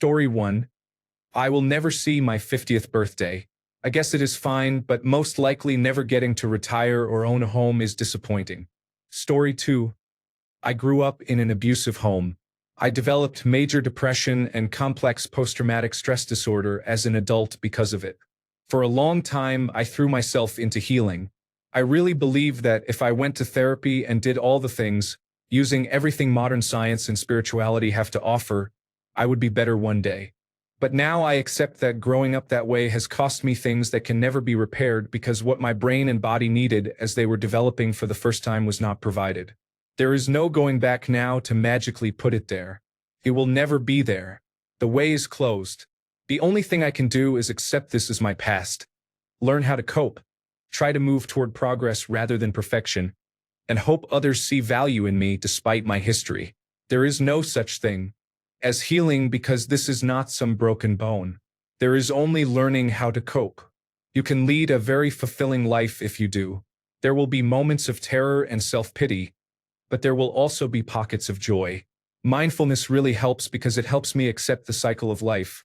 Story 1. I will never see my 50th birthday. I guess it is fine, but most likely never getting to retire or own a home is disappointing. Story 2. I grew up in an abusive home. I developed major depression and complex post-traumatic stress disorder as an adult because of it. For a long time, I threw myself into healing. I really believed that if I went to therapy and did all the things, using everything modern science and spirituality have to offer, I would be better one day. But now I accept that growing up that way has cost me things that can never be repaired because what my brain and body needed as they were developing for the first time was not provided. There is no going back now to magically put it there. It will never be there. The way is closed. The only thing I can do is accept this as my past, learn how to cope, try to move toward progress rather than perfection, and hope others see value in me despite my history. There is no such thing as healing because this is not some broken bone. There is only learning how to cope. You can lead a very fulfilling life if you do. There will be moments of terror and self-pity, but there will also be pockets of joy. Mindfulness really helps because it helps me accept the cycle of life.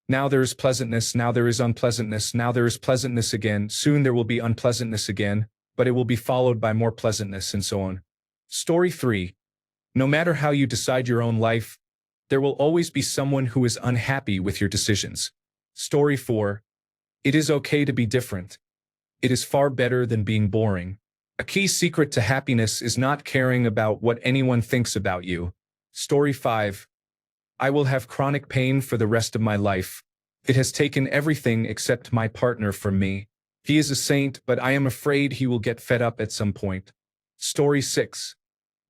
Now there is pleasantness, now there is unpleasantness, now there is pleasantness again, soon there will be unpleasantness again, but it will be followed by more pleasantness and so on. Story 3. No matter how you decide your own life, there will always be someone who is unhappy with your decisions. Story 4. It is okay to be different. It is far better than being boring. A key secret to happiness is not caring about what anyone thinks about you. Story 5. I will have chronic pain for the rest of my life. It has taken everything except my partner from me. He is a saint, but I am afraid he will get fed up at some point. Story 6.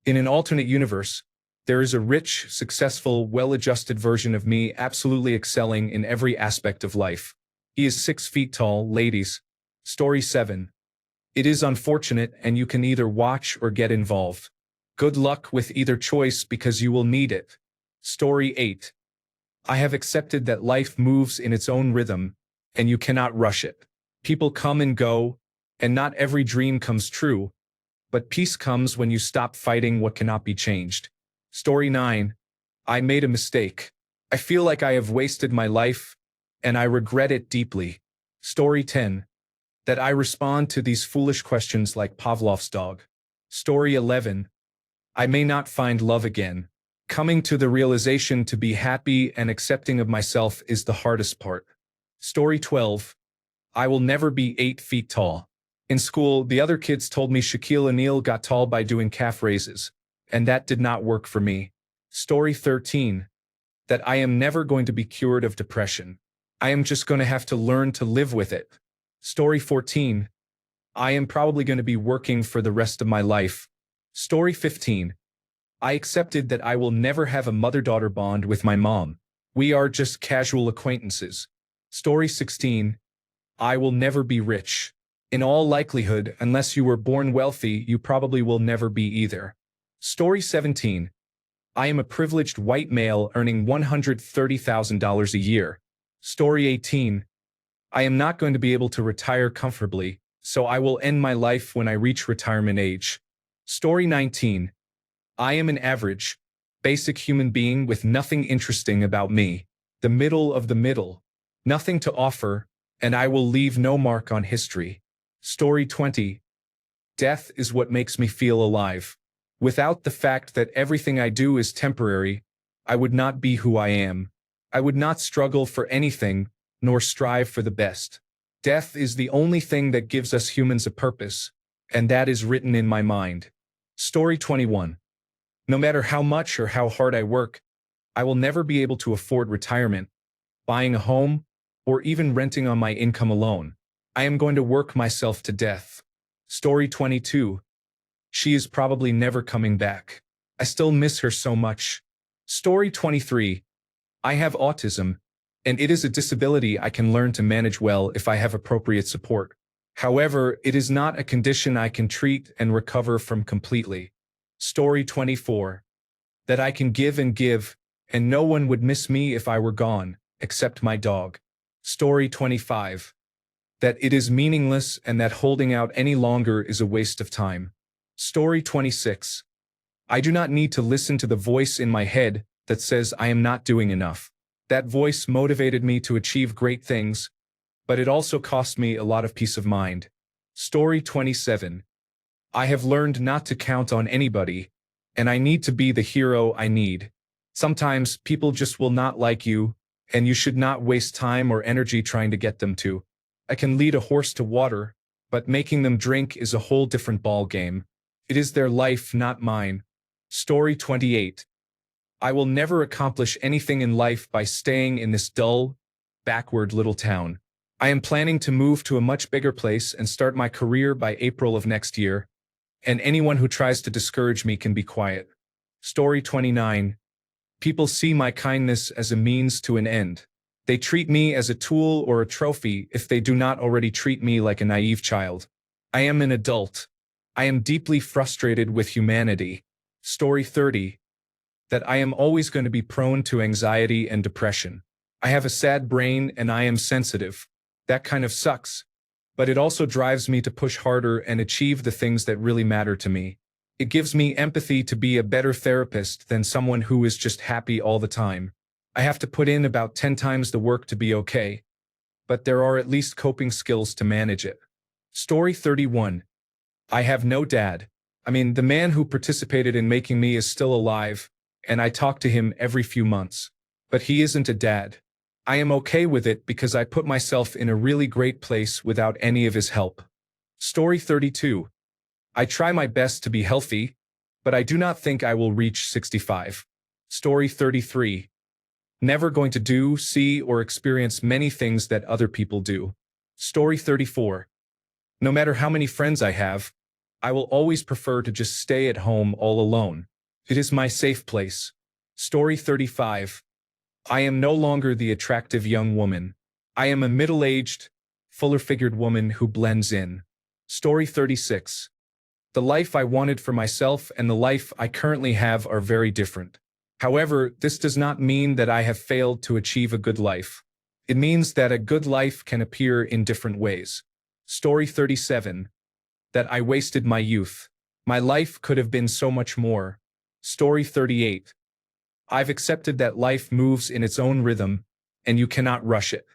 In an alternate universe, there is a rich, successful, well-adjusted version of me absolutely excelling in every aspect of life. He is 6 feet tall, ladies. Story 7. It is unfortunate and you can either watch or get involved. Good luck with either choice because you will need it. Story 8. I have accepted that life moves in its own rhythm, and you cannot rush it. People come and go, and not every dream comes true, but peace comes when you stop fighting what cannot be changed. Story 9. I made a mistake. I feel like I have wasted my life, and I regret it deeply. Story 10. That I respond to these foolish questions like Pavlov's dog. Story 11. I may not find love again. Coming to the realization to be happy and accepting of myself is the hardest part. Story 12. I will never be 8 feet tall. In school, the other kids told me Shaquille O'Neal got tall by doing calf raises, and that did not work for me. Story 13. That I am never going to be cured of depression. I am just going to have to learn to live with it. Story 14. I am probably going to be working for the rest of my life. Story 15. I accepted that I will never have a mother-daughter bond with my mom. We are just casual acquaintances. Story 16. I will never be rich. In all likelihood, unless you were born wealthy, you probably will never be either. Story 17. I am a privileged white male earning $130,000 a year. Story 18. I am not going to be able to retire comfortably, so I will end my life when I reach retirement age. Story 19. I am an average, basic human being with nothing interesting about me. The middle of the middle. Nothing to offer, and I will leave no mark on history. Story 20. Death is what makes me feel alive. Without the fact that everything I do is temporary, I would not be who I am. I would not struggle for anything, nor strive for the best. Death is the only thing that gives us humans a purpose, and that is written in my mind. Story 21. No matter how much or how hard I work, I will never be able to afford retirement, buying a home, or even renting on my income alone. I am going to work myself to death. Story 22. She is probably never coming back. I still miss her so much. Story 23. I have autism, and it is a disability I can learn to manage well if I have appropriate support. However, it is not a condition I can treat and recover from completely. Story 24. That I can give and give, and no one would miss me if I were gone, except my dog. Story 25. That it is meaningless and that holding out any longer is a waste of time. Story 26. I do not need to listen to the voice in my head that says I am not doing enough. That voice motivated me to achieve great things, but it also cost me a lot of peace of mind. Story 27. I have learned not to count on anybody, and I need to be the hero I need. Sometimes people just will not like you, and you should not waste time or energy trying to get them to. I can lead a horse to water, but making them drink is a whole different ball game. It is their life, not mine. Story 28. I will never accomplish anything in life by staying in this dull, backward little town. I am planning to move to a much bigger place and start my career by April of next year, and anyone who tries to discourage me can be quiet. Story 29. People see my kindness as a means to an end. They treat me as a tool or a trophy if they do not already treat me like a naive child. I am an adult. I am deeply frustrated with humanity. Story 30. That I am always going to be prone to anxiety and depression. I have a sad brain and I am sensitive. That kind of sucks. But it also drives me to push harder and achieve the things that really matter to me. It gives me empathy to be a better therapist than someone who is just happy all the time. I have to put in about 10 times the work to be okay. But there are at least coping skills to manage it. Story 31. I have no dad. The man who participated in making me is still alive, and I talk to him every few months. But he isn't a dad. I am okay with it because I put myself in a really great place without any of his help. Story 32. I try my best to be healthy, but I do not think I will reach 65. Story 33. Never going to do, see, or experience many things that other people do. Story 34. No matter how many friends I have, I will always prefer to just stay at home all alone. It is my safe place. Story 35. I am no longer the attractive young woman. I am a middle-aged, fuller-figured woman who blends in. Story 36. The life I wanted for myself and the life I currently have are very different. However, this does not mean that I have failed to achieve a good life. It means that a good life can appear in different ways. Story 37. That I wasted my youth. My life could have been so much more. Story 38. I've accepted that life moves in its own rhythm, and you cannot rush it.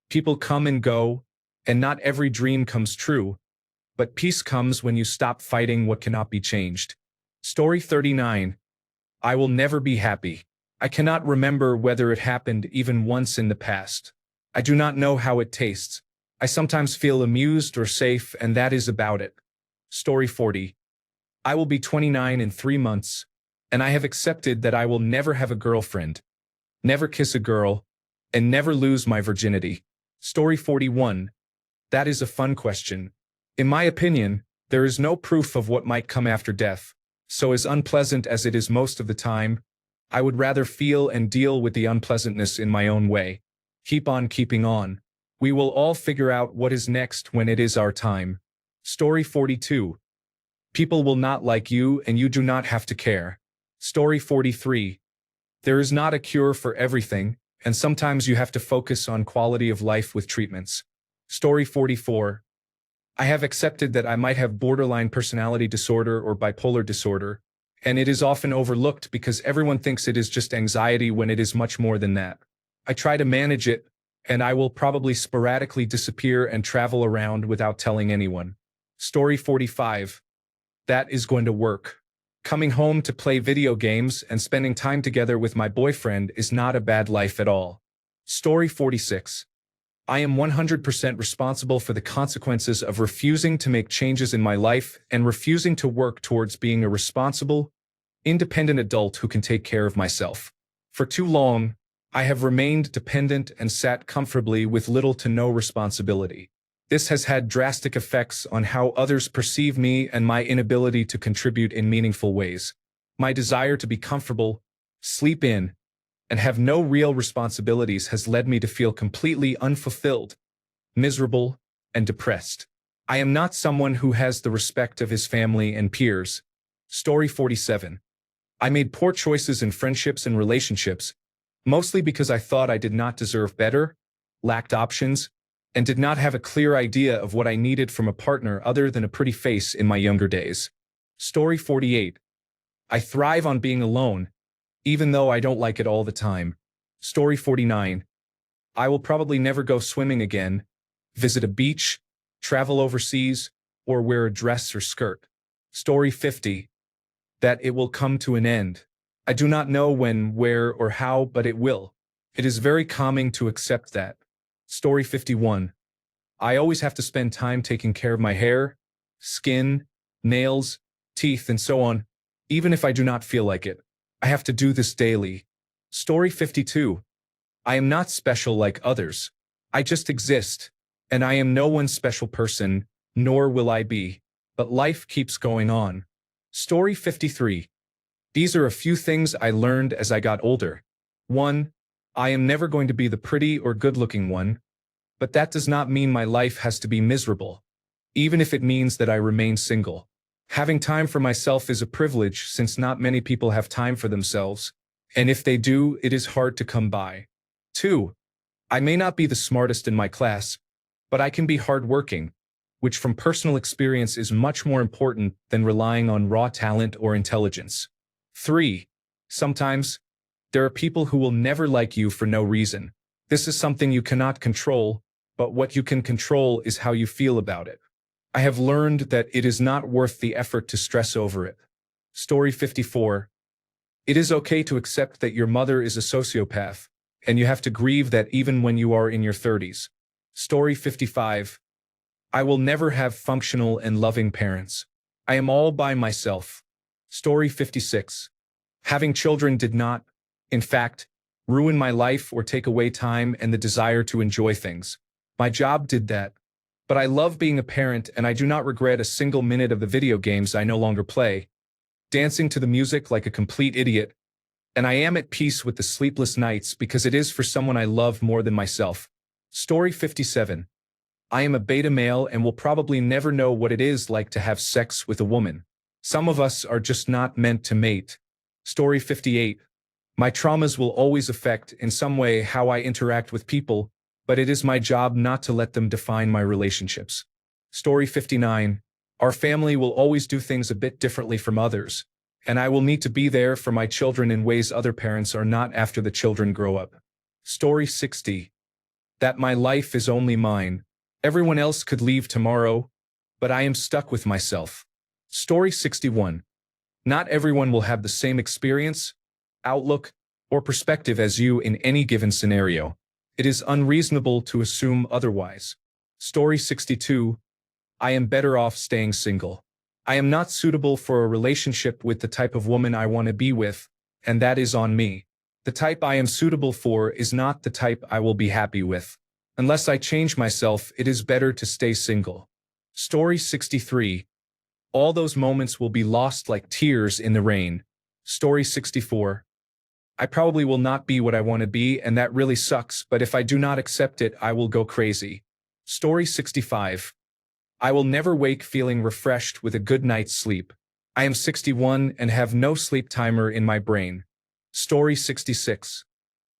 People come and go, and not every dream comes true, but peace comes when you stop fighting what cannot be changed. Story 39. I will never be happy. I cannot remember whether it happened even once in the past. I do not know how it tastes. I sometimes feel amused or safe, and that is about it. Story 40. I will be 29 in 3 months, and I have accepted that I will never have a girlfriend, never kiss a girl, and never lose my virginity. Story 41. That is a fun question. In my opinion, there is no proof of what might come after death, so as unpleasant as it is most of the time, I would rather feel and deal with the unpleasantness in my own way. Keep on keeping on. We will all figure out what is next when it is our time. Story 42. People will not like you and you do not have to care. Story 43. There is not a cure for everything, and sometimes you have to focus on quality of life with treatments. Story 44. I have accepted that I might have borderline personality disorder or bipolar disorder, and it is often overlooked because everyone thinks it is just anxiety when it is much more than that. I try to manage it, and I will probably sporadically disappear and travel around without telling anyone. Story 45. That is going to work. Coming home to play video games and spending time together with my boyfriend is not a bad life at all. Story 46. I am 100% responsible for the consequences of refusing to make changes in my life and refusing to work towards being a responsible, independent adult who can take care of myself. For too long, I have remained dependent and sat comfortably with little to no responsibility. This has had drastic effects on how others perceive me and my inability to contribute in meaningful ways. My desire to be comfortable, sleep in, and have no real responsibilities has led me to feel completely unfulfilled, miserable, and depressed. I am not someone who has the respect of his family and peers. Story 47. I made poor choices in friendships and relationships, mostly because I thought I did not deserve better, lacked options, and did not have a clear idea of what I needed from a partner other than a pretty face in my younger days. Story 48. I thrive on being alone, even though I don't like it all the time. Story 49. I will probably never go swimming again, visit a beach, travel overseas, or wear a dress or skirt. Story 50. That it will come to an end. I do not know when, where, or how, but it will. It is very calming to accept that. Story 51. I always have to spend time taking care of my hair, skin, nails, teeth, and so on, even if I do not feel like it. I have to do this daily. Story 52. I am not special like others. I just exist, and I am no one's special person, nor will I be. But life keeps going on. Story 53. These are a few things I learned as I got older. 1. I am never going to be the pretty or good-looking one, but that does not mean my life has to be miserable, even if it means that I remain single. Having time for myself is a privilege since not many people have time for themselves, and if they do, it is hard to come by. 2. I may not be the smartest in my class, but I can be hardworking, which from personal experience is much more important than relying on raw talent or intelligence. 3. Sometimes, there are people who will never like you for no reason. This is something you cannot control, but what you can control is how you feel about it. I have learned that it is not worth the effort to stress over it. Story 54. It is okay to accept that your mother is a sociopath, and you have to grieve that even when you are in your 30s. Story 55. I will never have functional and loving parents. I am all by myself. Story 56. Having children did not, in fact, ruin my life or take away time and the desire to enjoy things. My job did that. But I love being a parent and I do not regret a single minute of the video games I no longer play, dancing to the music like a complete idiot, and I am at peace with the sleepless nights because it is for someone I love more than myself. Story 57. I am a beta male and will probably never know what it is like to have sex with a woman. Some of us are just not meant to mate. Story 58. My traumas will always affect in some way how I interact with people, but it is my job not to let them define my relationships. Story 59. Our family will always do things a bit differently from others, and I will need to be there for my children in ways other parents are not after the children grow up. Story 60. That my life is only mine. Everyone else could leave tomorrow, but I am stuck with myself. Story 61. Not everyone will have the same experience, outlook, or perspective as you in any given scenario. It is unreasonable to assume otherwise. Story 62. I am better off staying single. I am not suitable for a relationship with the type of woman I want to be with, and that is on me. The type I am suitable for is not the type I will be happy with. Unless I change myself, it is better to stay single. Story 63. All those moments will be lost like tears in the rain. Story 64. I probably will not be what I want to be, and that really sucks, but if I do not accept it, I will go crazy. Story 65. I will never wake feeling refreshed with a good night's sleep. I am 61 and have no sleep timer in my brain. Story 66.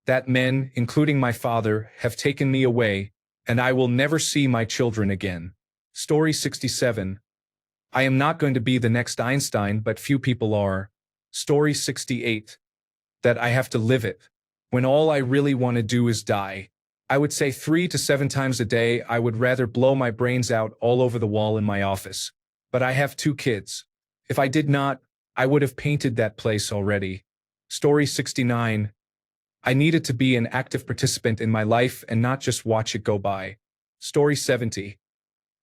That men, including my father, have taken me away, and I will never see my children again. Story 67. I am not going to be the next Einstein, but few people are. Story 68. That I have to live it. When all I really want to do is die. I would say 3 to 7 times a day I would rather blow my brains out all over the wall in my office. But I have 2 kids. If I did not, I would have painted that place already. Story 69. I needed to be an active participant in my life and not just watch it go by. Story 70.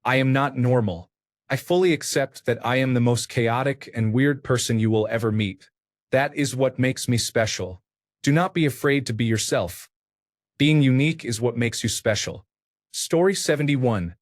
I am not normal. I fully accept that I am the most chaotic and weird person you will ever meet. That is what makes me special. Do not be afraid to be yourself. Being unique is what makes you special. Story 71.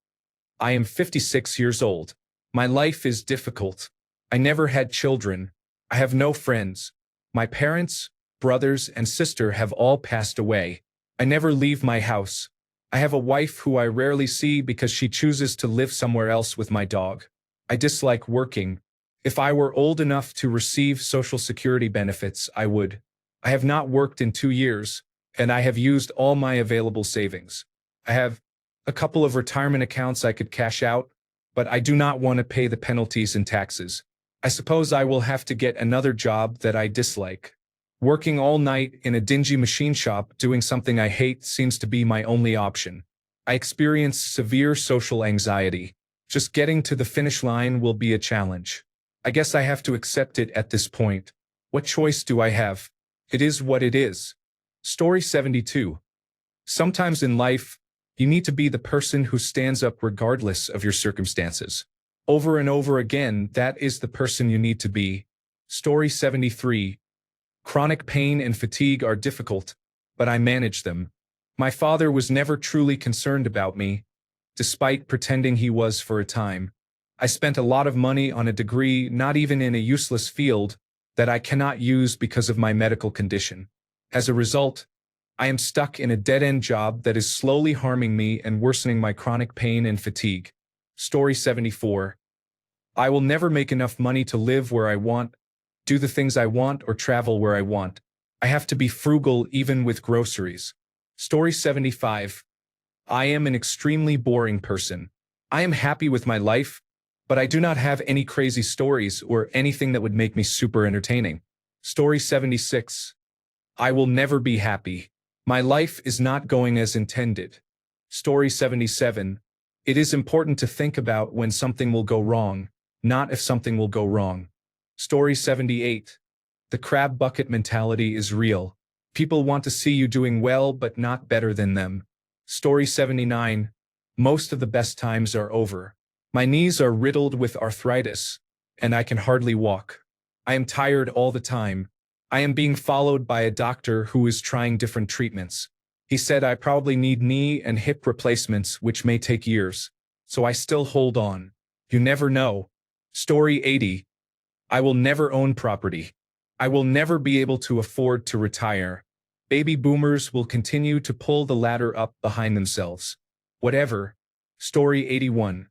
I am 56 years old. My life is difficult. I never had children. I have no friends. My parents, brothers, and sister have all passed away. I never leave my house. I have a wife who I rarely see because she chooses to live somewhere else with my dog. I dislike working. If I were old enough to receive Social Security benefits, I would. I have not worked in 2 years, and I have used all my available savings. I have a couple of retirement accounts I could cash out, but I do not want to pay the penalties and taxes. I suppose I will have to get another job that I dislike. Working all night in a dingy machine shop doing something I hate seems to be my only option. I experience severe social anxiety. Just getting to the finish line will be a challenge. I guess I have to accept it at this point. What choice do I have? It is what it is. Story 72. Sometimes in life, you need to be the person who stands up regardless of your circumstances. Over and over again, that is the person you need to be. Story 73. Chronic pain and fatigue are difficult, but I manage them. My father was never truly concerned about me, despite pretending he was for a time. I spent a lot of money on a degree not even in a useless field that I cannot use because of my medical condition. As a result, I am stuck in a dead-end job that is slowly harming me and worsening my chronic pain and fatigue. Story 74. I will never make enough money to live where I want, do the things I want, or travel where I want. I have to be frugal even with groceries. Story 75. I am an extremely boring person. I am happy with my life, but I do not have any crazy stories or anything that would make me super entertaining. Story 76. I will never be happy. My life is not going as intended. Story 77. It is important to think about when something will go wrong, not if something will go wrong. Story 78. The crab bucket mentality is real. People want to see you doing well but not better than them. Story 79. Most of the best times are over. My knees are riddled with arthritis, and I can hardly walk. I am tired all the time. I am being followed by a doctor who is trying different treatments. He said I probably need knee and hip replacements, which may take years. So I still hold on. You never know. Story 80. I will never own property. I will never be able to afford to retire. Baby boomers will continue to pull the ladder up behind themselves. Whatever. Story 81.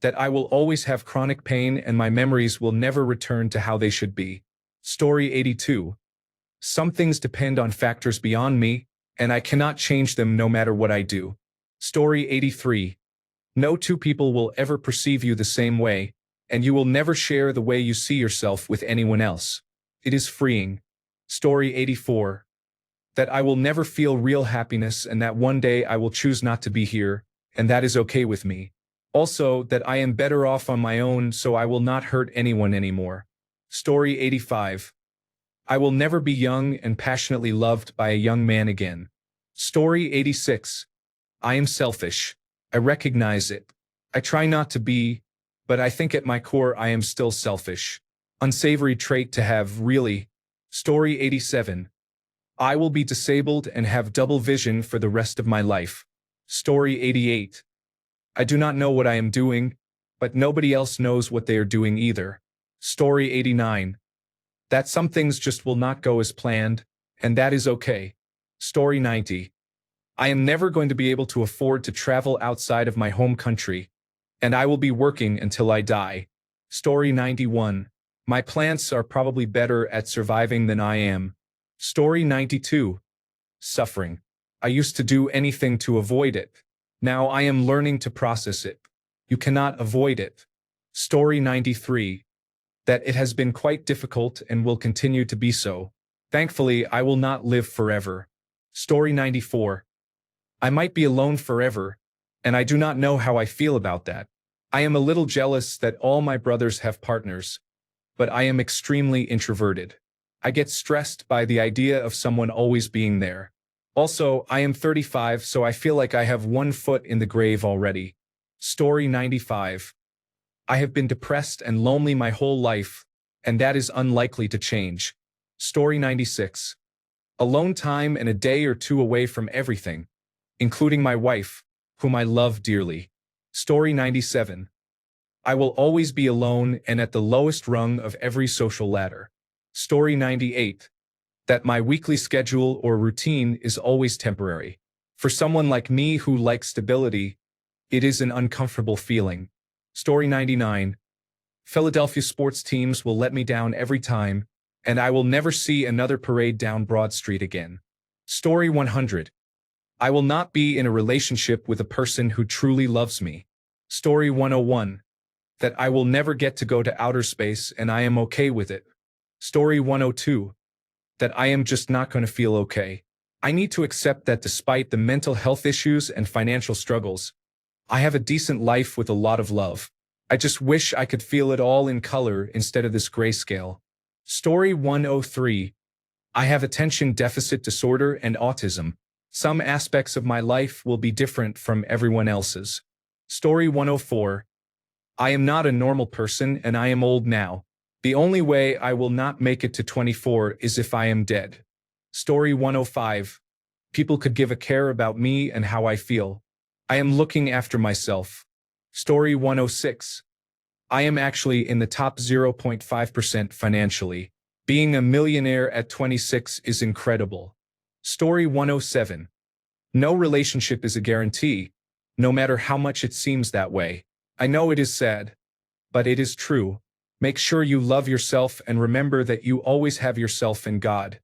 That I will always have chronic pain and my memories will never return to how they should be. Story 82. Some things depend on factors beyond me, and I cannot change them no matter what I do. Story 83. No two people will ever perceive you the same way, and you will never share the way you see yourself with anyone else. It is freeing. Story 84. That I will never feel real happiness and that one day I will choose not to be here, and that is okay with me. Also, that I am better off on my own so I will not hurt anyone anymore. Story 85. I will never be young and passionately loved by a young man again. Story 86. I am selfish. I recognize it. I try not to be, but I think at my core I am still selfish. Unsavory trait to have, really. Story 87. I will be disabled and have double vision for the rest of my life. Story 88. I do not know what I am doing, but nobody else knows what they are doing either. Story 89. That some things just will not go as planned, and that is okay. Story 90. I am never going to be able to afford to travel outside of my home country, and I will be working until I die. Story 91. My plants are probably better at surviving than I am. Story 92. Suffering. I used to do anything to avoid it. Now I am learning to process it. You cannot avoid it. Story 93. That it has been quite difficult and will continue to be so. Thankfully, I will not live forever. Story 94. I might be alone forever, and I do not know how I feel about that. I am a little jealous that all my brothers have partners, but I am extremely introverted. I get stressed by the idea of someone always being there. Also, I am 35, so I feel like I have one foot in the grave already. Story 95. I have been depressed and lonely my whole life, and that is unlikely to change. Story 96. Alone time and a day or two away from everything, including my wife, whom I love dearly. Story 97. I will always be alone and at the lowest rung of every social ladder. Story 98. That my weekly schedule or routine is always temporary. For someone like me who likes stability, it is an uncomfortable feeling. Story 99. Philadelphia sports teams will let me down every time, and I will never see another parade down Broad Street again. Story 100. I will not be in a relationship with a person who truly loves me. Story 101. That I will never get to go to outer space and I am okay with it. Story 102. that I am just not going to feel okay. I need to accept that despite the mental health issues and financial struggles, I have a decent life with a lot of love. I just wish I could feel it all in color instead of this grayscale. Story 103. I have attention deficit disorder and autism. Some aspects of my life will be different from everyone else's. Story 104. I am not a normal person and I am old now. The only way I will not make it to 24 is if I am dead. Story 105. People could give a care about me and how I feel. I am looking after myself. Story 106. I am actually in the top 0.5% financially. Being a millionaire at 26 is incredible. Story 107. No relationship is a guarantee, no matter how much it seems that way. I know it is sad, but it is true. Make sure you love yourself and remember that you always have yourself in God.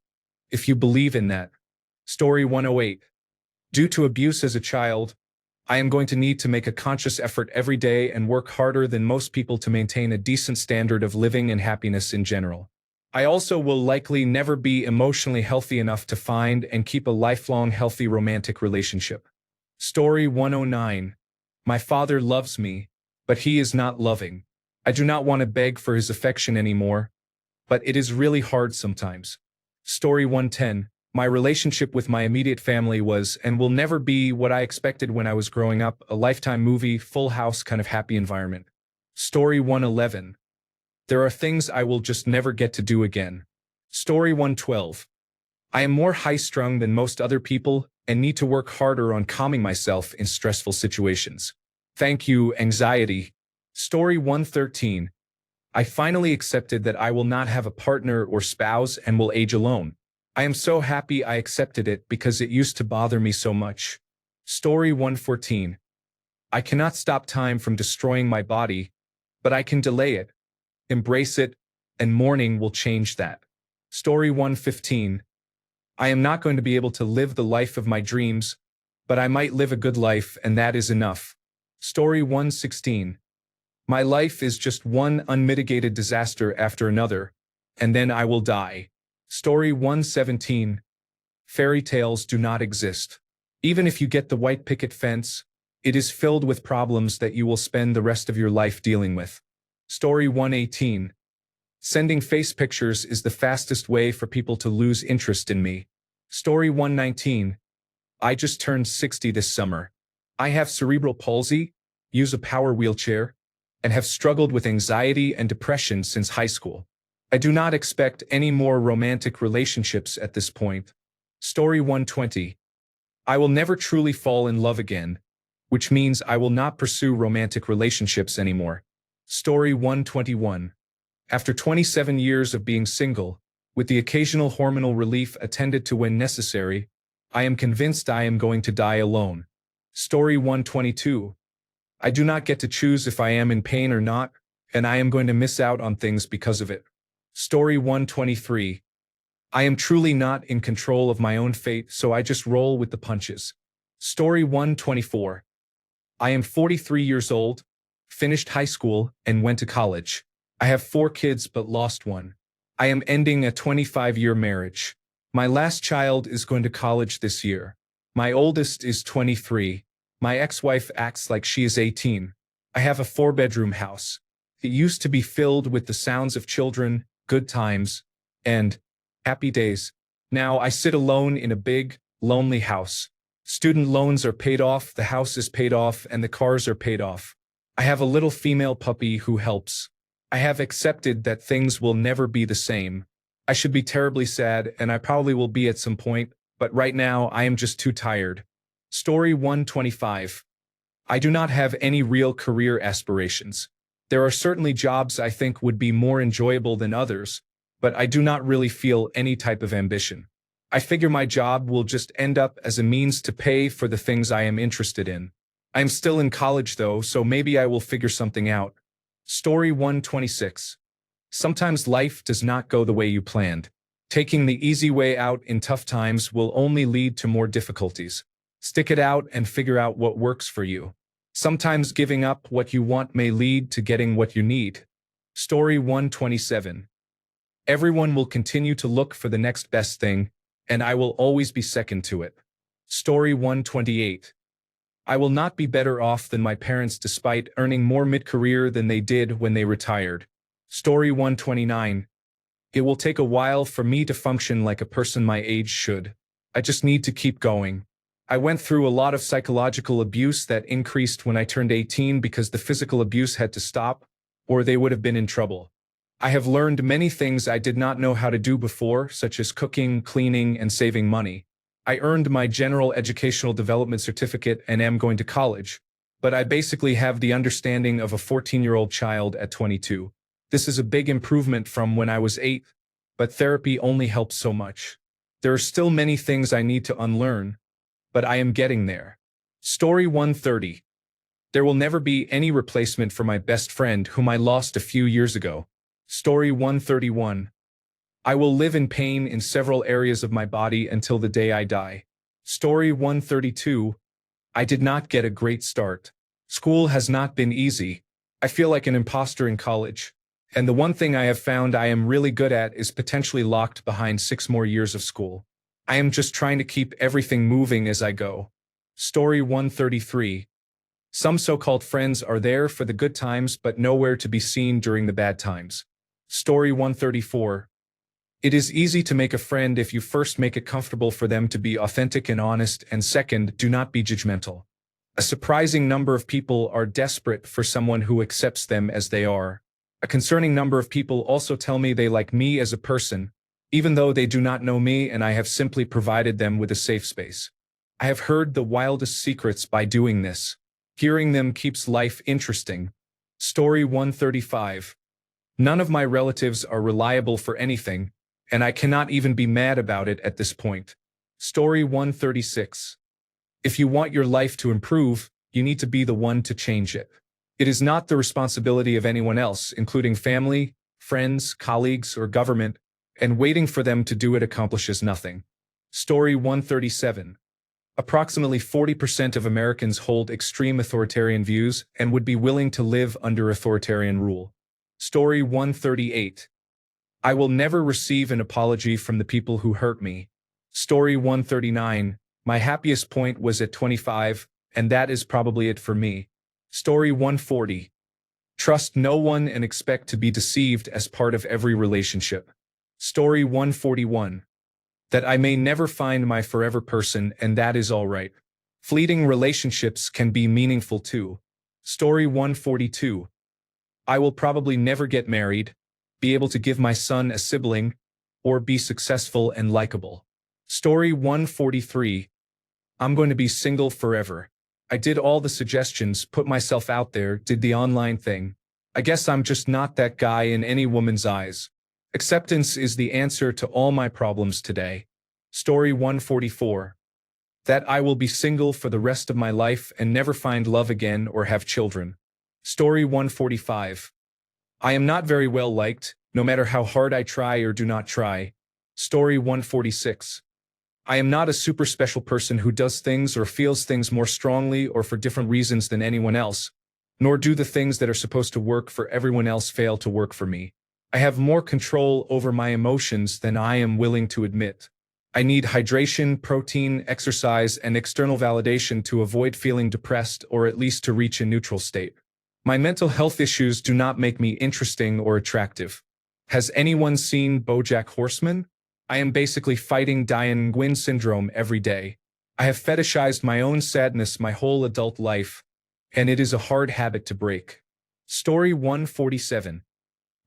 If you believe in that. Story 108. Due to abuse as a child, I am going to need to make a conscious effort every day and work harder than most people to maintain a decent standard of living and happiness in general. I also will likely never be emotionally healthy enough to find and keep a lifelong healthy romantic relationship. Story 109. My father loves me, but he is not loving. I do not want to beg for his affection anymore, but it is really hard sometimes. Story 110. My relationship with my immediate family was and will never be what I expected when I was growing up, a Lifetime movie, Full House kind of happy environment. Story 111. There are things I will just never get to do again. Story 112. I am more high-strung than most other people and need to work harder on calming myself in stressful situations. Thank you, anxiety. Story 113. I finally accepted that I will not have a partner or spouse and will age alone. I am so happy I accepted it because it used to bother me so much. Story 114. I cannot stop time from destroying my body, but I can delay it, embrace it, and mourning will change that. Story 115. I am not going to be able to live the life of my dreams, but I might live a good life and that is enough. Story 116. My life is just one unmitigated disaster after another, and then I will die. Story 117. Fairy tales do not exist. Even if you get the white picket fence, it is filled with problems that you will spend the rest of your life dealing with. Story 118. Sending face pictures is the fastest way for people to lose interest in me. Story 119. I just turned 60 this summer. I have cerebral palsy, use a power wheelchair, and have struggled with anxiety and depression since high school. I do not expect any more romantic relationships at this point. Story 120. I will never truly fall in love again, which means I will not pursue romantic relationships anymore. Story 121. After 27 years of being single, with the occasional hormonal relief attended to when necessary, I am convinced I am going to die alone. Story 122. I do not get to choose if I am in pain or not, and I am going to miss out on things because of it. Story 123. I am truly not in control of my own fate, so I just roll with the punches. Story 124. I am 43 years old, finished high school, and went to college. I have 4 kids but lost one. I am ending a 25-year marriage. My last child is going to college this year. My oldest is 23. My ex-wife acts like she is 18. I have a 4-bedroom house. It used to be filled with the sounds of children, good times, and happy days. Now I sit alone in a big, lonely house. Student loans are paid off, the house is paid off, and the cars are paid off. I have a little female puppy who helps. I have accepted that things will never be the same. I should be terribly sad, and I probably will be at some point, but right now I am just too tired. Story 125. I do not have any real career aspirations. There are certainly jobs I think would be more enjoyable than others, but I do not really feel any type of ambition. I figure my job will just end up as a means to pay for the things I am interested in. I am still in college though, so maybe I will figure something out. Story 126. Sometimes life does not go the way you planned. Taking the easy way out in tough times will only lead to more difficulties. Stick it out and figure out what works for you. Sometimes giving up what you want may lead to getting what you need. Story 127. Everyone will continue to look for the next best thing, and I will always be second to it. Story 128. I will not be better off than my parents despite earning more mid-career than they did when they retired. Story 129. It will take a while for me to function like a person my age should. I just need to keep going. I went through a lot of psychological abuse that increased when I turned 18 because the physical abuse had to stop, or they would have been in trouble. I have learned many things I did not know how to do before, such as cooking, cleaning, and saving money. I earned my general educational development certificate and am going to college, but I basically have the understanding of a 14-year-old child at 22. This is a big improvement from when I was 8, but therapy only helps so much. There are still many things I need to unlearn, but I am getting there. Story 130. There will never be any replacement for my best friend whom I lost a few years ago. Story 131. I will live in pain in several areas of my body until the day I die. Story 132. I did not get a great start. School has not been easy. I feel like an imposter in college. And the one thing I have found I am really good at is potentially locked behind 6 more years of school. I am just trying to keep everything moving as I go. Story 133. Some so-called friends are there for the good times but nowhere to be seen during the bad times. Story 134. It is easy to make a friend if you first make it comfortable for them to be authentic and honest, and second, do not be judgmental. A surprising number of people are desperate for someone who accepts them as they are. A concerning number of people also tell me they like me as a person, even though they do not know me and I have simply provided them with a safe space. I have heard the wildest secrets by doing this. Hearing them keeps life interesting. Story 135. None of my relatives are reliable for anything, and I cannot even be mad about it at this point. Story 136. If you want your life to improve, you need to be the one to change it. It is not the responsibility of anyone else, including family, friends, colleagues, or government, and waiting for them to do it accomplishes nothing. Story 137. Approximately 40% of Americans hold extreme authoritarian views and would be willing to live under authoritarian rule. Story 138. I will never receive an apology from the people who hurt me. Story 139. My happiest point was at 25, and that is probably it for me. Story 140. Trust no one and expect to be deceived as part of every relationship. Story 141. That I may never find my forever person, and that is all right. Fleeting relationships can be meaningful too. Story 142. I will probably never get married, be able to give my son a sibling, or be successful and likable. Story 143. I'm going to be single forever. I did all the suggestions, put myself out there, did the online thing. I guess I'm just not that guy in any woman's eyes. Acceptance is the answer to all my problems today. Story 144. That I will be single for the rest of my life and never find love again or have children. Story 145. I am not very well liked, no matter how hard I try or do not try. Story 146. I am not a super special person who does things or feels things more strongly or for different reasons than anyone else, nor do the things that are supposed to work for everyone else fail to work for me. I have more control over my emotions than I am willing to admit. I need hydration, protein, exercise, and external validation to avoid feeling depressed or at least to reach a neutral state. My mental health issues do not make me interesting or attractive. Has anyone seen BoJack Horseman? I am basically fighting Diane Gwyn syndrome every day. I have fetishized my own sadness my whole adult life, and it is a hard habit to break. Story 147.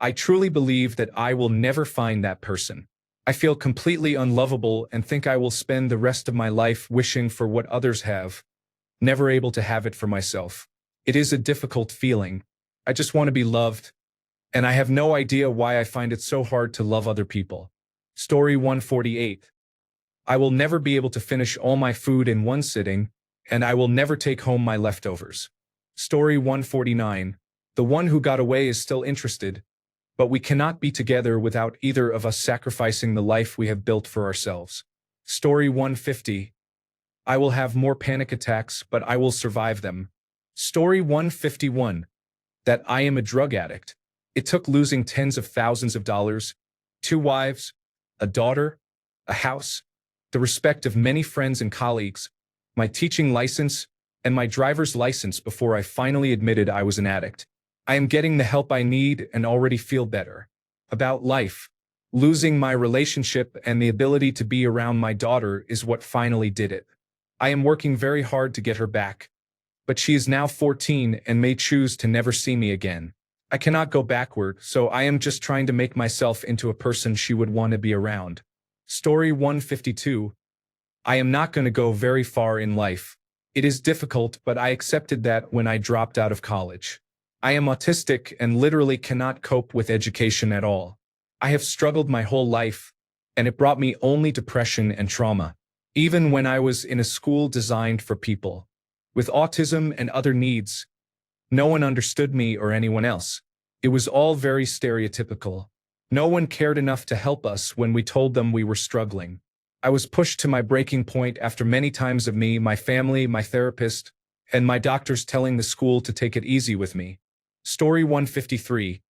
I truly believe that I will never find that person. I feel completely unlovable and think I will spend the rest of my life wishing for what others have, never able to have it for myself. It is a difficult feeling. I just want to be loved, and I have no idea why I find it so hard to love other people. Story 148. I will never be able to finish all my food in one sitting, and I will never take home my leftovers. Story 149. The one who got away is still interested, but we cannot be together without either of us sacrificing the life we have built for ourselves. Story 150. I will have more panic attacks, but I will survive them. Story 151. That I am a drug addict. It took losing tens of thousands of dollars, 2 wives, a daughter, a house, the respect of many friends and colleagues, my teaching license, and my driver's license before I finally admitted I was an addict. I am getting the help I need and already feel better. About life. Losing my relationship and the ability to be around my daughter is what finally did it. I am working very hard to get her back, but she is now 14 and may choose to never see me again. I cannot go backward, so I am just trying to make myself into a person she would want to be around. Story 152. I am not going to go very far in life. It is difficult, but I accepted that when I dropped out of college. I am autistic and literally cannot cope with education at all. I have struggled my whole life, and it brought me only depression and trauma. Even when I was in a school designed for people with autism and other needs, no one understood me or anyone else. It was all very stereotypical. No one cared enough to help us when we told them we were struggling. I was pushed to my breaking point after many times of me, my family, my therapist, and my doctors telling the school to take it easy with me. Story 153.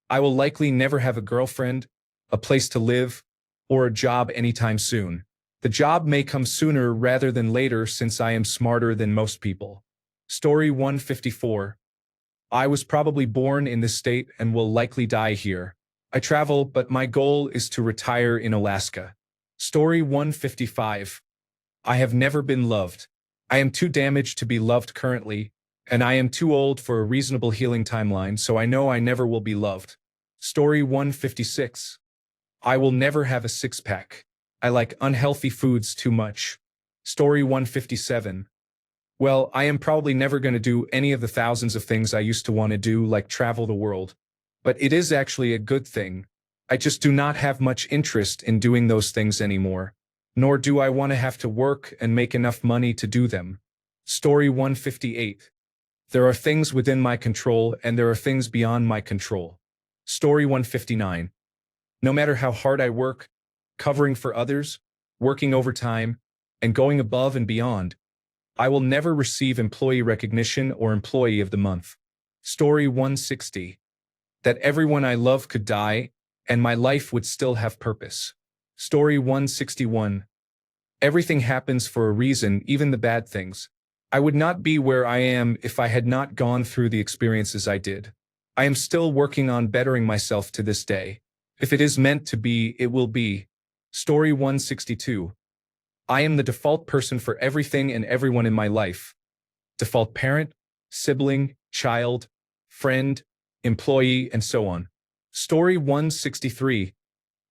I will likely never have a girlfriend, a place to live, or a job anytime soon. The job may come sooner rather than later since I am smarter than most people. Story 154. I was probably born in this state and will likely die here. I travel, but my goal is to retire in Alaska. Story 155. I have never been loved. I am too damaged to be loved currently, and I am too old for a reasonable healing timeline, so I know I never will be loved. Story 156. I will never have a six-pack. I like unhealthy foods too much. Story 157. Well, I am probably never going to do any of the thousands of things I used to want to do, like travel the world. But it is actually a good thing. I just do not have much interest in doing those things anymore. Nor do I want to have to work and make enough money to do them. Story 158. There are things within my control and there are things beyond my control. Story 159. No matter how hard I work, covering for others, working overtime, and going above and beyond, I will never receive employee recognition or employee of the month. Story 160. That everyone I love could die, and my life would still have purpose. Story 161. Everything happens for a reason, even the bad things. I would not be where I am if I had not gone through the experiences I did. I am still working on bettering myself to this day. If it is meant to be, it will be. Story 162. I am the default person for everything and everyone in my life. Default parent, sibling, child, friend, employee, and so on. Story 163.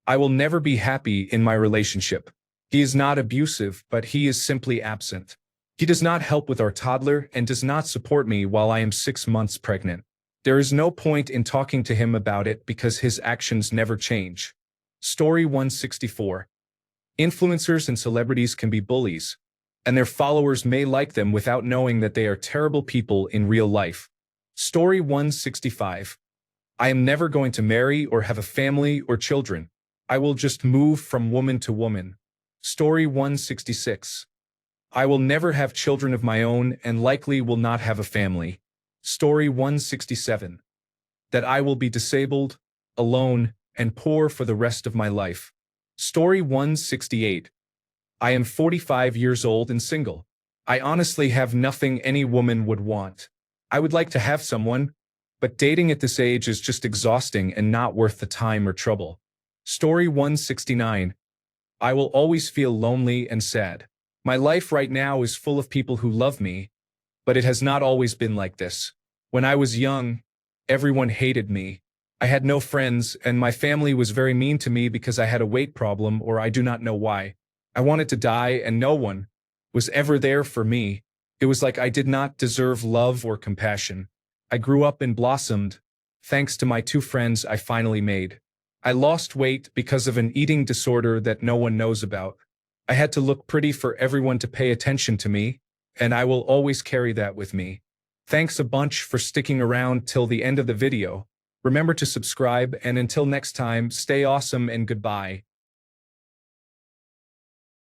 I will never be happy in my relationship. He is not abusive, but he is simply absent. He does not help with our toddler and does not support me while I am 6 months pregnant. There is no point in talking to him about it because his actions never change. Story 164. Influencers and celebrities can be bullies, and their followers may like them without knowing that they are terrible people in real life. Story 165. I am never going to marry or have a family or children. I will just move from woman to woman. Story 166. I will never have children of my own and likely will not have a family. Story 167. That I will be disabled, alone, and poor for the rest of my life. Story 168. I am 45 years old and single. I honestly have nothing any woman would want. I would like to have someone, but dating at this age is just exhausting and not worth the time or trouble. Story 169. I will always feel lonely and sad. My life right now is full of people who love me, but it has not always been like this. When I was young, everyone hated me. I had no friends, and my family was very mean to me because I had a weight problem, or I do not know why. I wanted to die, and no one was ever there for me. It was like I did not deserve love or compassion. I grew up and blossomed, thanks to my 2 friends I finally made. I lost weight because of an eating disorder that no one knows about. I had to look pretty for everyone to pay attention to me, and I will always carry that with me. Thanks a bunch for sticking around till the end of the video. Remember to subscribe, and until next time, stay awesome and goodbye.